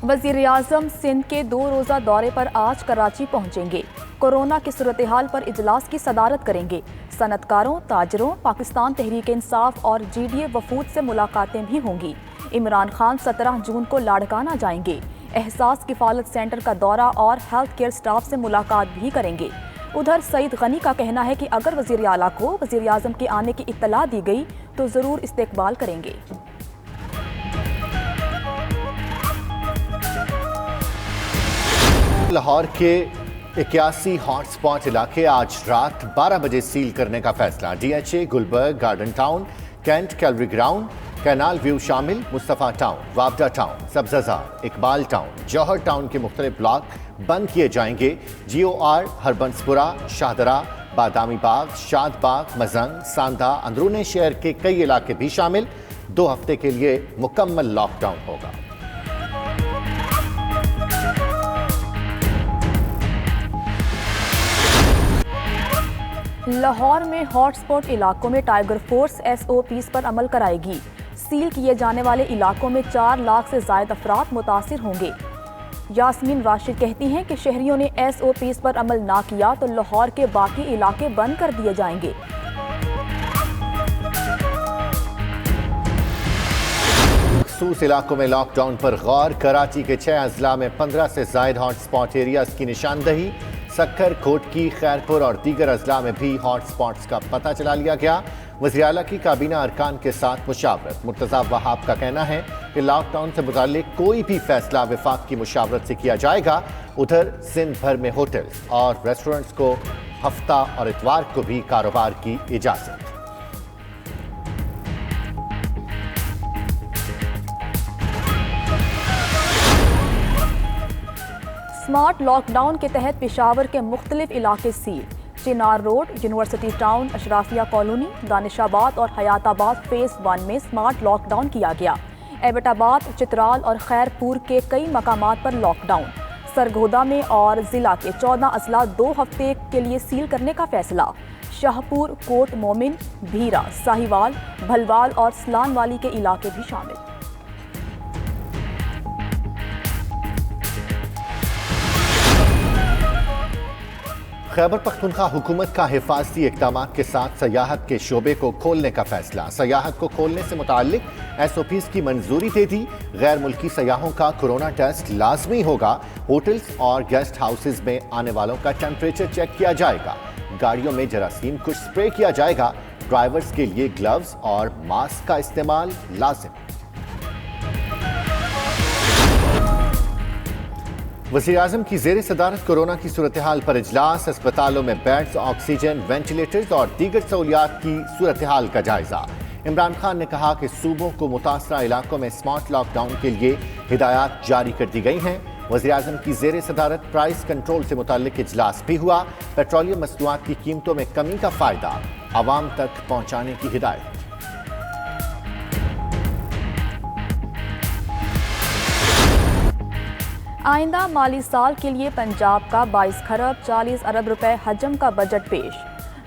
वज़ीर-ए-आज़म सिंध के 2 रोज़ा दौरे पर आज कराची पहुंचेंगे। कोरोना की सूरत-ए-हाल पर इजलास की सदारत करेंगे। सनतकारों, ताजरों, पाकिस्तान तहरीक इंसाफ और GDA वफूद से मुलाकातें भी होंगी। इमरान खान 17 जून को लाड़काना जाएंगे। एहसास किफालत सेंटर का दौरा और हेल्थ केयर स्टाफ से मुलाकात भी करेंगे। उधर सईद गनी का कहना है कि अगर वज़ीर आला को वज़ीर-ए-आज़म के आने की इत्तला दी गई तो ज़रूर इस्तकबाल करेंगे। लाहौर के 81 हॉटस्पॉट इलाके आज रात 12 बजे सील करने का फैसला। DHA, Gulberg, garden town, cantt, cavalry ground, canal view शामिल, Mustafa town, Wapda town, Sabzazar, Iqbal town, Johar town के मुख्तलिफ ब्लॉक बंद किए जाएंगे। GOR, हरबंसपुरा, शाहदरा, बादामी बाग, शाद बाग, मजंग, सांदा, अंदरूनी शहर के कई इलाके भी शामिल। 2 हफ्ते के लिए मुकम्मल लॉकडाउन होगा। लाहौर में हॉटस्पॉट इलाकों में टाइगर फोर्स SOPs पर अमल कराएगी। सील किए जाने वाले इलाकों में 4 लाख से ज़ायद अफराद मुतासिर होंगे। यास्मीन राशिद कहती हैं कि शहरियों ने SOPs पर अमल ना किया तो लाहौर के बाकी इलाके बंद कर दिए जाएंगे। मखसूस इलाकों में लॉकडाउन पर गौर। कराची के 6 अजला में 15 से ज़ायद हॉटस्पॉट एरियाज की निशानदही। सक्खर, कोटकी, खैरपुर और दीगर अजला में भी हॉटस्पॉट्स का पता चला लिया गया। वज़ीर आला की काबीना अरकान के साथ मुशावरत। मुर्तज़ा वहाब का कहना है कि लॉकडाउन से मुताल्लिक कोई भी फैसला वफाक की मुशावरत से किया जाएगा। उधर सिंध भर में होटल्स और रेस्टोरेंट्स को हफ्ता और इतवार को भी कारोबार की इजाज़त। स्मार्ट लॉकडाउन के तहत पेशावर के मुख्तलिफ इलाके सील। चिनार रोड, यूनिवर्सिटी टाउन, अशराफिया कॉलोनी, दानिशाबाद और हयाताबाद फेज़ 1 में स्मार्ट लॉकडाउन किया गया। एबटाबाद, चित्राल और खैरपुर के कई मकामात पर लॉकडाउन। सरगोदा में और जिला के 14 अजला 2 हफ्ते के लिए सील करने का फैसला। शाहपुर, कोट मोमिन, भीरा, साहिवाल, भलवाल और सलान वाली के इलाके भी शामिल। खैबर पख्तूनख्वा हुकूमत का हिफाजती इक़दामात के साथ सयाहत के शोबे को खोलने का फैसला। सयाहत को खोलने से मुताल्लिक SOPs की मंजूरी दे दी। गैर मुल्की सयाहों का कोरोना टेस्ट लाजमी होगा। होटल्स और गेस्ट हाउसेज में आने वालों का टेम्परेचर चेक किया जाएगा। गाड़ियों में जरासीम कुछ स्प्रे किया जाएगा। ड्राइवर्स के लिए ग्लव्स और मास्क का इस्तेमाल लाजिम। वज़ीर-ए-आज़म की ज़ेर सदारत कोरोना की सूरत हाल पर इजलास। अस्पतालों में बेड्स, ऑक्सीजन, वेंटिलेटर्स और दीगर सहूलियात की सूरत हाल का जायजा। इमरान खान ने कहा कि सूबों को मुतासरा इलाकों में स्मार्ट लॉकडाउन के लिए हिदायत जारी कर दी गई हैं। वज़ीर-ए-आज़म की ज़ेर सदारत प्राइस कंट्रोल से मुताल्लिक इजलास भी हुआ। पेट्रोलियम मसनूआत की कीमतों में कमी का फ़ायदा आवाम तक पहुँचाने की हिदायत। आइंदा माली साल के लिए पंजाब का 22 खरब 40 अरब रुपए हजम का बजट पेश।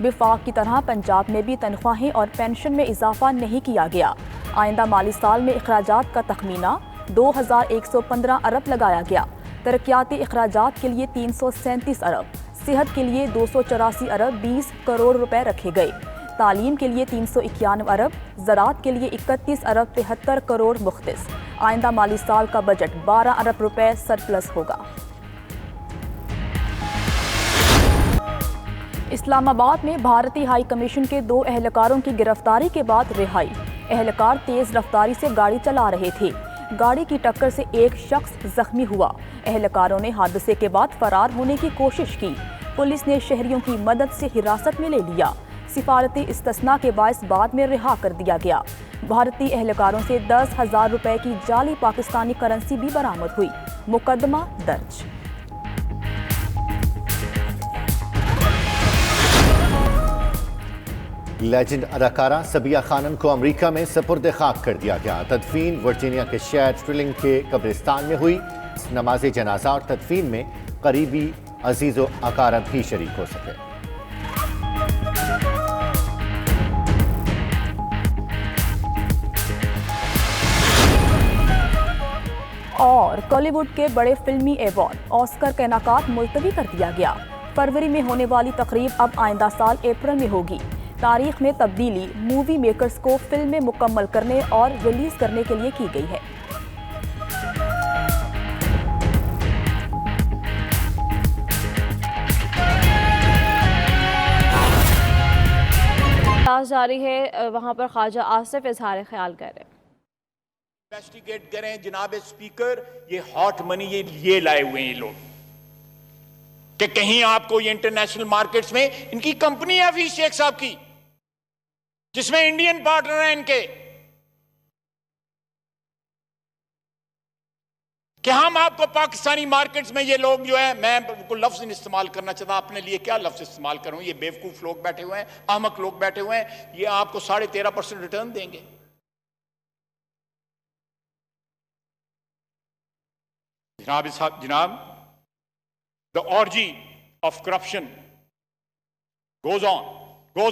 विफाक की तरह पंजाब में भी तनख्वाहें और पेंशन में इजाफा नहीं किया गया। आइंदा माली साल में अखराजात का तखमीना 2115 अरब लगाया गया। तरक्याती अखराजात के लिए 337 अरब, सेहत के लिए 284 अरब 20 करोड़ रुपए रखे गए। तालीम के लिए 391 अरब, ज़राअत के लिए 31 अरब 73 करोड़ मुख्तस। आइंदा माली साल का बजट 12 अरब रुपए सरप्लस होगा। इस्लामाबाद में भारतीय हाई कमीशन के 2 एहलकारों की गिरफ्तारी के बाद रिहाई। एहलकार तेज रफ्तारी से गाड़ी चला रहे थे। गाड़ी की टक्कर से एक शख्स जख्मी हुआ। एहलकारों ने हादसे के बाद फरार होने की कोशिश की। पुलिस ने शहरियों की मदद से हिरासत में ले लिया। सिफारती इस्तिस्ना के बायस बाद में रिहा कर दिया गया। भारतीय एहलकारों से 10,000 रुपए की जाली पाकिस्तानी करेंसी भी बरामद हुई। मुकदमा दर्ज। लेजेंड अदाकारा सबिया खानम को अमेरिका में सपुर्द खाक कर दिया गया। तदफीन वर्जीनिया के शहर स्ट्रिलिंग के कब्रिस्तान में हुई। नमाज जनाजा और तदफीन में करीबी अजीज़ो अकारब भी शरीक हो सके। और बॉलीवुड के बड़े फिल्मी अवार्ड ऑस्कर का इनेकाद मुलतवी कर दिया गया। फरवरी में होने वाली तकरीब अब आइंदा साल अप्रैल में होगी। तारीख में तब्दीली मूवी मेकर्स को फिल्में मुकम्मल करने और रिलीज करने के लिए की गई है। जारी है, वहां पर ख्वाजा आसिफ इजहार ख्याल कर रहे हैं। इन्वेस्टिगेट करें जनाब स्पीकर, ये हॉट मनी ये लाए हुए हैं ये लोग कि कहीं आपको ये इंटरनेशनल मार्केट्स में इनकी कंपनी है हफीज शेख साहब की, जिसमें इंडियन पार्टनर हैं इनके, कि हम आपको पाकिस्तानी मार्केट्स में ये लोग जो है, मैं बिल्कुल लफ्ज नहीं इस्तेमाल करना चाहता, अपने लिए क्या लफ्ज इस्तेमाल करूं, ये बेवकूफ लोग बैठे हुए हैं, अहमक लोग बैठे हुए हैं, ये आपको 13.5% रिटर्न देंगे। जनाब, the orgy of corruption goes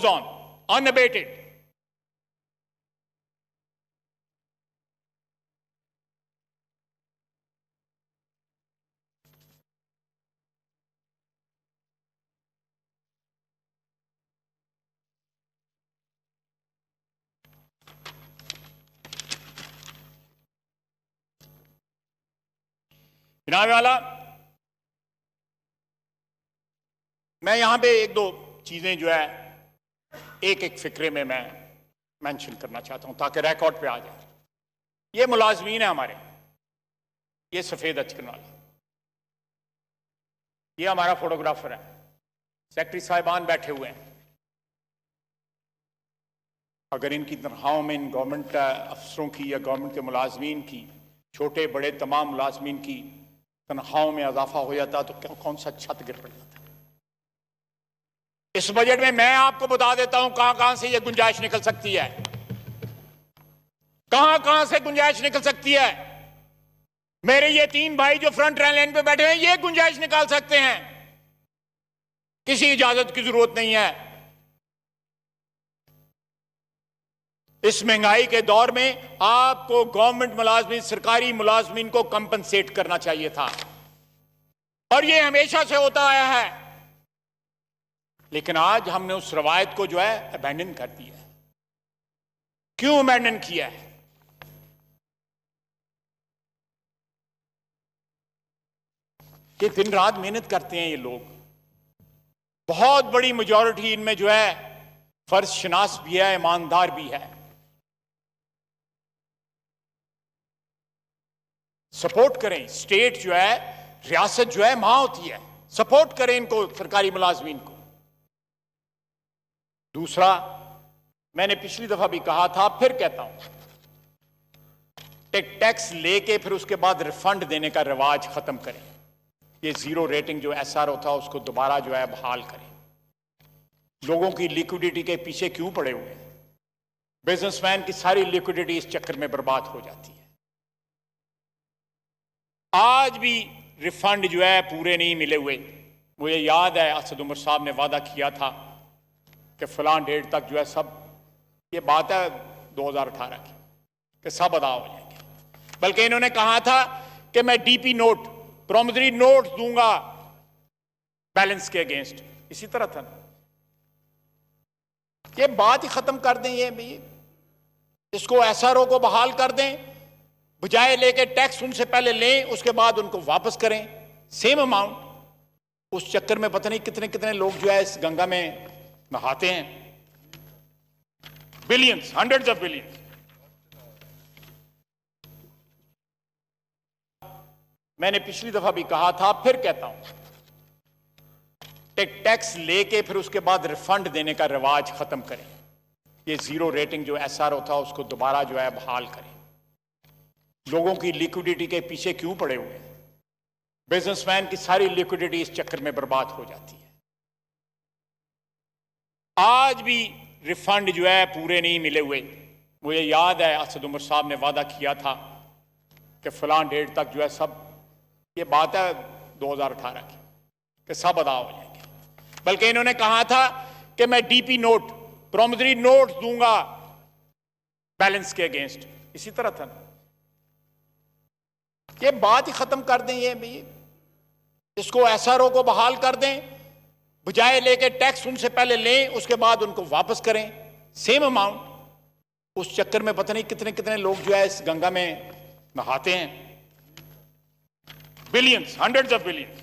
on unabated. जनाब वाला, मैं यहां पे एक दो चीजें जो है एक एक फिक्रे में मैं मेंशन करना चाहता हूं ताकि रिकॉर्ड पे आ जाए। ये मुलाजमीन है हमारे, ये सफेद अचकन वाले, ये हमारा फोटोग्राफर है, सेक्रेटरी साहिबान बैठे हुए हैं। अगर इनकी तनख्वाहों में इन गवर्नमेंट अफसरों की या गवर्नमेंट के मुलाजमीन की, छोटे बड़े तमाम मुलाजमीन की तनख्वाहों में इजाफा हो जाता तो कौन सा छत गिर पड़ जाता। इस बजट में मैं आपको बता देता हूं कहां कहां से यह गुंजाइश निकल सकती है, कहां कहां से गुंजाइश निकल सकती है। मेरे ये तीन भाई जो फ्रंट लाइन पे बैठे हैं, ये गुंजाइश निकाल सकते हैं, किसी इजाजत की जरूरत नहीं है। इस महंगाई के दौर में आपको गवर्नमेंट मुलाजमीन, सरकारी मुलाजमीन को कंपनसेट करना चाहिए था, और ये हमेशा से होता आया है। लेकिन आज हमने उस रवायत को जो है अबैंडन कर दिया है। क्यों अबैंडन किया है? कि दिन रात मेहनत करते हैं ये लोग, बहुत बड़ी मेजॉरिटी इनमें जो है फर्ज शनास भी है, ईमानदार भी है। सपोर्ट करें, स्टेट जो है, रियासत जो है मां होती है, सपोर्ट करें इनको, सरकारी मुलाजमीन को। दूसरा, मैंने पिछली दफा भी कहा था, फिर कहता हूं, टैक्स लेके फिर उसके बाद रिफंड देने का रिवाज खत्म करें। ये जीरो रेटिंग जो SRO था उसको दोबारा जो है बहाल करें। लोगों की लिक्विडिटी के पीछे क्यों पड़े हुए हैं? बिजनेसमैन की सारी लिक्विडिटी इस चक्कर में बर्बाद हो जाती है। आज भी रिफंड जो है पूरे नहीं मिले हुए। मुझे याद है असद उमर साहब ने वादा किया था कि फलां डेट तक जो है सब, ये बात है 2018 की, कि सब अदा हो जाएंगे। बल्कि इन्होंने कहा था कि मैं DP नोट, प्रॉमिसरी नोट दूंगा बैलेंस के अगेंस्ट। इसी तरह था ना, ये बात ही खत्म कर दें। ये इसको SRO को बहाल कर दें, बजाय लेके टैक्स उनसे पहले लें, उसके बाद उनको वापस करें सेम अमाउंट। उस चक्कर में पता नहीं कितने कितने लोग जो है इस गंगा में नहाते हैं, बिलियंस, हंड्रेड्स ऑफ बिलियंस। मैंने पिछली दफा भी कहा था, फिर कहता हूं, टैक्स लेके फिर उसके बाद रिफंड देने का रिवाज खत्म करें। ये जीरो रेटिंग जो SRO था उसको दोबारा जो है बहाल करें। लोगों की लिक्विडिटी के पीछे क्यों पड़े हुए हैं? बिजनेसमैन की सारी लिक्विडिटी इस चक्कर में बर्बाद हो जाती है। आज भी रिफंड जो है पूरे नहीं मिले हुए। मुझे याद है असद उमर साहब ने वादा किया था कि फलां डेट तक जो है सब, ये बात है 2018 की, कि सब अदा हो जाएंगे। बल्कि इन्होंने कहा था कि मैं DP नोट, प्रॉमिसरी नोट दूंगा बैलेंस के अगेंस्ट। इसी तरह था ना, ये बात ही खत्म कर दें। ये भी इसको एसआरओ को बहाल कर दें, बजाय लेके टैक्स उनसे पहले लें, उसके बाद उनको वापस करें सेम अमाउंट। उस चक्कर में पता नहीं कितने कितने लोग जो है इस गंगा में नहाते हैं। Billions, hundreds of billions.